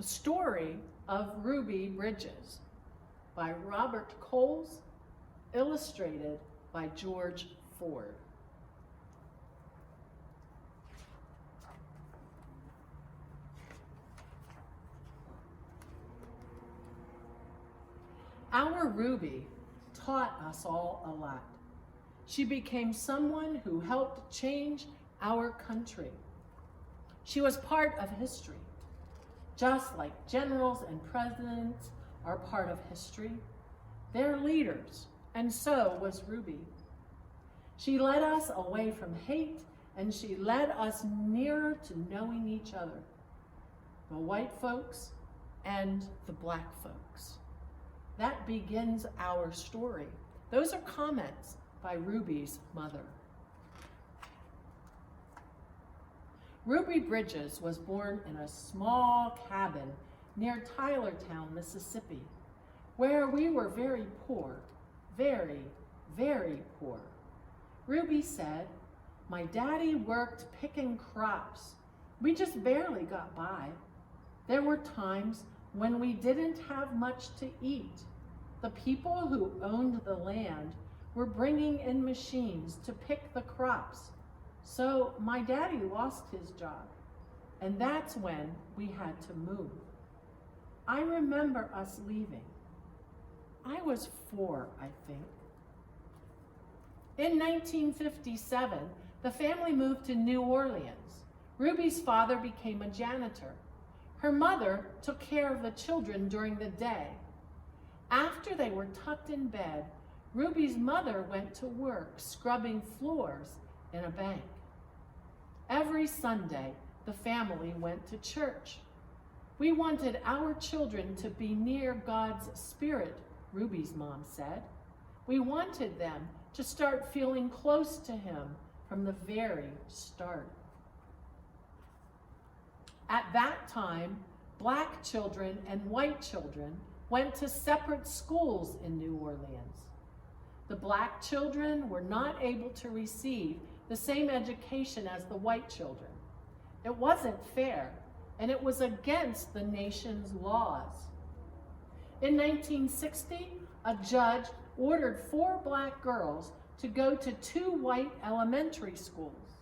The Story of Ruby Bridges by Robert Coles, illustrated by George Ford. Our Ruby taught us all a lot. She became someone who helped change our country. She was part of history. Just like generals and presidents are part of history, they're leaders, and so was Ruby. She led us away from hate, and she led us nearer to knowing each other, the white folks and the black folks. That begins our story. Those are comments by Ruby's mother. Ruby Bridges was born in a small cabin near Tylertown, Mississippi, where we were very poor, very, very poor. Ruby said, "My daddy worked picking crops. We just barely got by. There were times when we didn't have much to eat. The people who owned the land were bringing in machines to pick the crops. So my daddy lost his job, and that's when we had to move. I remember us leaving. I was 4, I think. In 1957, the family moved to New Orleans. Ruby's father became a janitor. Her mother took care of the children during the day. After they were tucked in bed, Ruby's mother went to work scrubbing floors in a bank. Every Sunday, the family went to church. We wanted our children to be near God's Spirit, Ruby's mom said. We wanted them to start feeling close to Him from the very start. At that time, black children and white children went to separate schools in New Orleans. The black children were not able to receive the same education as the white children. It wasn't fair, and it was against the nation's laws. In 1960, a judge ordered 4 black girls to go to 2 white elementary schools.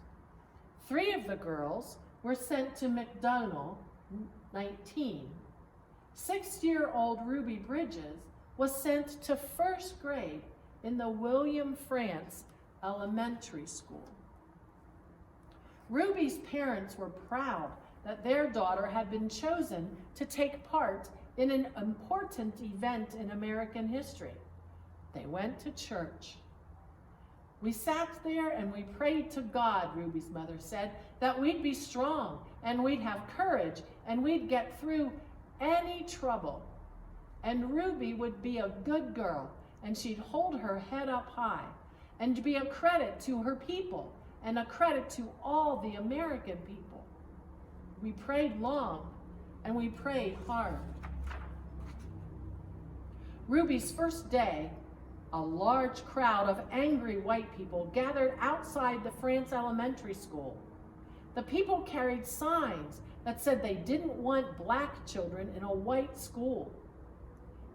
3 of the girls were sent to McDonald, 19. 6-year-old Ruby Bridges was sent to 1st grade in the William France Elementary School. Ruby's parents were proud that their daughter had been chosen to take part in an important event in American history. They went to church. We sat there and we prayed to God, Ruby's mother said, that we'd be strong and we'd have courage and we'd get through any trouble. And Ruby would be a good girl and she'd hold her head up high and be a credit to her people and a credit to all the American people. We prayed long and we prayed hard. Ruby's first day, a large crowd of angry white people gathered outside the France Elementary School. The people carried signs that said they didn't want black children in a white school.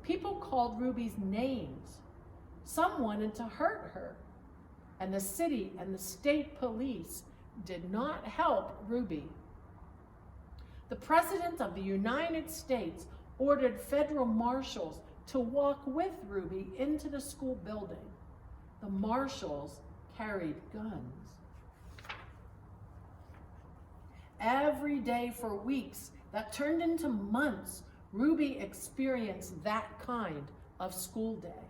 People called Ruby's names. Some wanted to hurt her. And the city and the state police did not help Ruby. The President of the United States ordered federal marshals to walk with Ruby into the school building. The marshals carried guns. Every day for weeks that turned into months, Ruby experienced that kind of school day.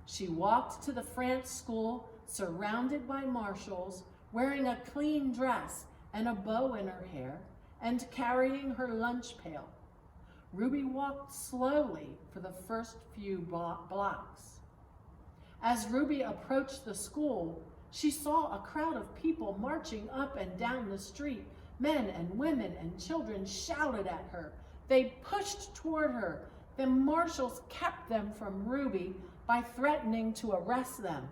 She walked to the France school surrounded by marshals, wearing a clean dress and a bow in her hair, and carrying her lunch pail. Ruby walked slowly for the first few blocks. As Ruby approached the school, she saw a crowd of people marching up and down the street. Men and women and children shouted at her. They pushed toward her. The marshals kept them from Ruby by threatening to arrest them.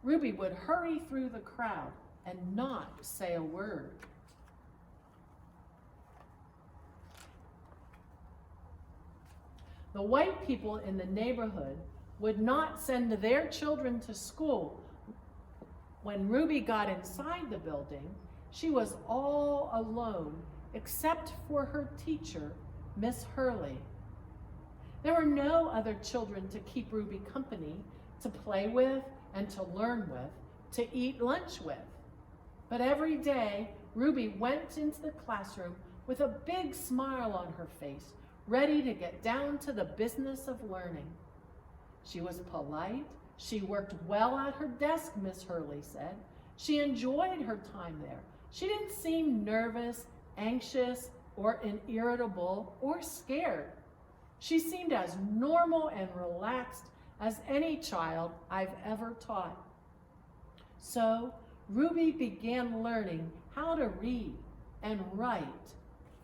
Ruby would hurry through the crowd and not say a word. The white people in the neighborhood would not send their children to school. When Ruby got inside the building, she was all alone except for her teacher, Miss Hurley. There were no other children to keep Ruby company, to play with and to learn with, to eat lunch with. But every day, Ruby went into the classroom with a big smile on her face, ready to get down to the business of learning. She was polite. She worked well at her desk, Miss Hurley said. She enjoyed her time there. She didn't seem nervous, anxious, or irritable, or scared. She seemed as normal and relaxed as any child I've ever taught. So Ruby began learning how to read and write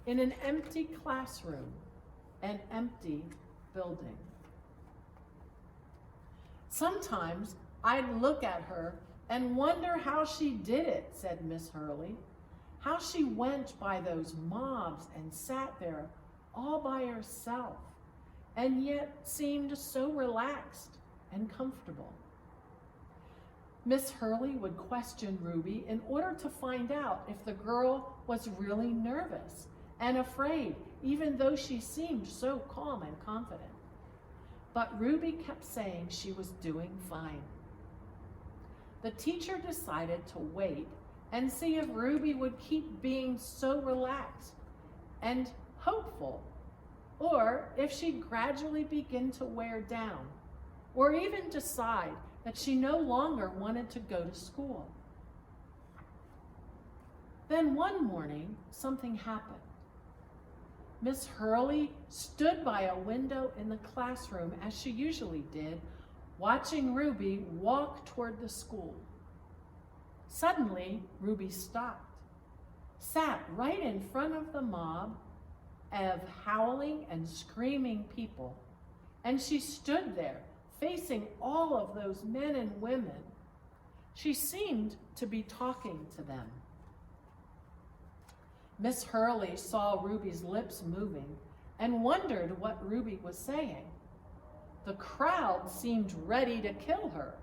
in an empty classroom, an empty building. Sometimes I'd look at her and wonder how she did it, said Miss Hurley. How she went by those mobs and sat there all by herself, and yet seemed so relaxed and comfortable. Miss Hurley would question Ruby in order to find out if the girl was really nervous and afraid, even though she seemed so calm and confident. But Ruby kept saying she was doing fine. The teacher decided to wait and see if Ruby would keep being so relaxed and hopeful, or if she'd gradually begin to wear down, or even decide that she no longer wanted to go to school. Then one morning, something happened. Miss Hurley stood by a window in the classroom, as she usually did, watching Ruby walk toward the school. Suddenly, Ruby stopped, sat right in front of the mob of howling and screaming people, and she stood there, facing all of those men and women. She seemed to be talking to them. Miss Hurley saw Ruby's lips moving and wondered what Ruby was saying. The crowd seemed ready to kill her.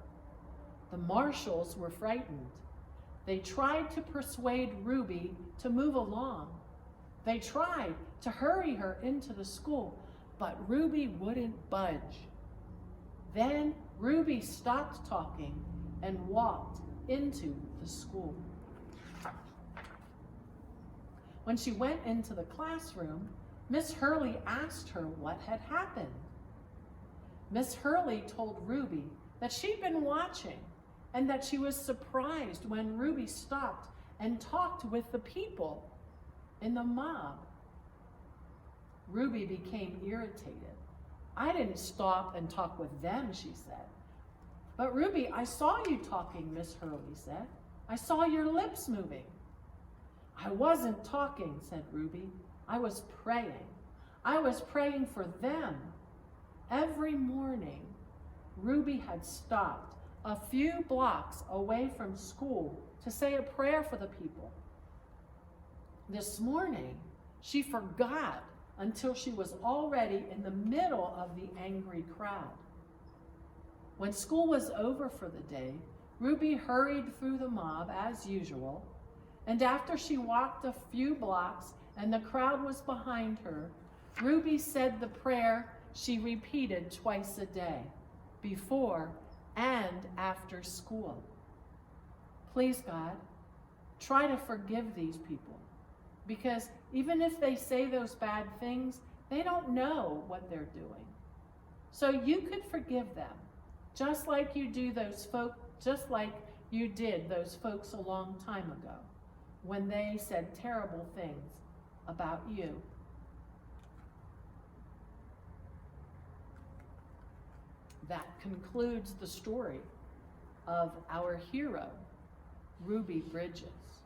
The marshals were frightened. They tried to persuade Ruby to move along. They tried to hurry her into the school, but Ruby wouldn't budge. Then Ruby stopped talking and walked into the school. When she went into the classroom, Miss Hurley asked her what had happened. Miss Hurley told Ruby that she'd been watching and that she was surprised when Ruby stopped and talked with the people in the mob. Ruby became irritated. I didn't stop and talk with them, she said. But Ruby, I saw you talking, Miss Hurley said. I saw your lips moving. I wasn't talking, said Ruby. I was praying. I was praying for them. Every morning, Ruby had stopped a few blocks away from school to say a prayer for the people. This morning, she forgot until she was already in the middle of the angry crowd. When school was over for the day, Ruby hurried through the mob as usual, and after she walked a few blocks and the crowd was behind her, Ruby said the prayer she repeated twice a day, before and after school. Please, God, try to forgive these people, because even if they say those bad things, they don't know what they're doing. So you could forgive them, just like you did those folks a long time ago, when they said terrible things about you. That concludes the story of our hero, Ruby Bridges.